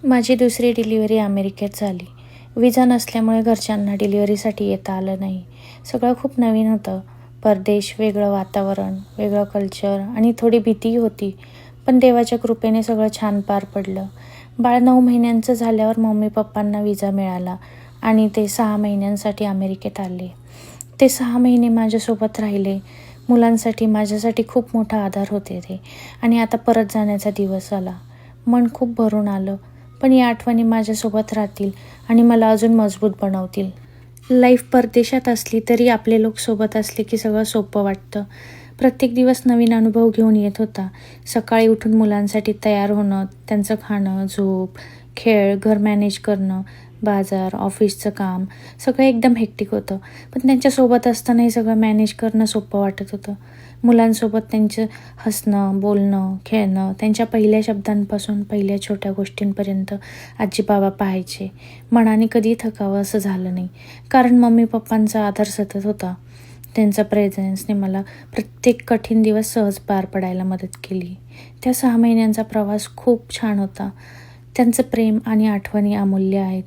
माझी दुसरी डिलिव्हरी अमेरिकेत झाली. विजा नसल्यामुळे घरच्यांना डिलिव्हरीसाठी येता आलं नाही. सगळं खूप नवीन होतं. परदेश, वेगळं वातावरण, वेगळं कल्चर आणि थोडी भीतीही होती. पण देवाच्या कृपेने सगळं छान पार पडलं. बाळ 9 महिन्यांचं झाल्यावर मम्मी पप्पांना विजा मिळाला आणि ते 6 महिन्यांसाठी अमेरिकेत आले. ते 6 महिने माझ्यासोबत राहिले. मुलांसाठी माझ्यासाठी खूप मोठा आधार होते ते. आणि आता परत जाण्याचा दिवस आला. मन खूप भरून आलं. पण या आठवणी माझ्यासोबत राहतील आणि मला अजून मजबूत बनवतील. लाईफ परदेशात असली तरी आपले लोक सोबत असले की सगळं सोपं वाटतं. प्रत्येक दिवस नवीन अनुभव घेऊन येत होता. सकाळी उठून मुलांसाठी तयार होणं, त्यांचं खाणं, झोप, खेळ, घर मॅनेज करणं, बाजार, ऑफिसचं काम सगळं एकदम हेक्टिक होतं. पण त्यांच्यासोबत असताना हे सगळं मॅनेज करणं सोपं वाटत होतं. मुलांसोबत त्यांचं हसणं, बोलणं, खेळणं, त्यांच्या पहिल्या शब्दांपासून पहिल्या छोट्या गोष्टींपर्यंत आजी बाबा पाहायचे. मनाने कधी थकावं असं झालं नाही, कारण मम्मी पप्पांचा आधार सतत होता. त्यांचा प्रेझेन्सने मला प्रत्येक कठीण दिवस सहज पार पडायला मदत केली. त्या 6 महिन्यांचा प्रवास खूप छान होता. त्यांचं प्रेम आणि आठवणी अमूल्य आहेत.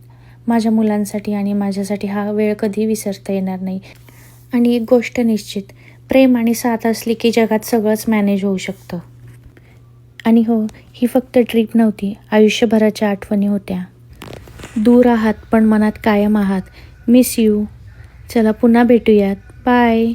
माझ्या मुलांसाठी आणि माझ्यासाठी हा वेळ कधी विसरता येणार नाही. आणि एक गोष्ट निश्चित, प्रेम आणि साथ असली की जगात सगळंच मॅनेज होऊ शकतं. आणि हो, ही फक्त ट्रिप नव्हती, आयुष्यभराच्या आठवणी होत्या. दूर आहात पण मनात कायम आहात. Miss you. चला पुन्हा भेटूयात. बाय.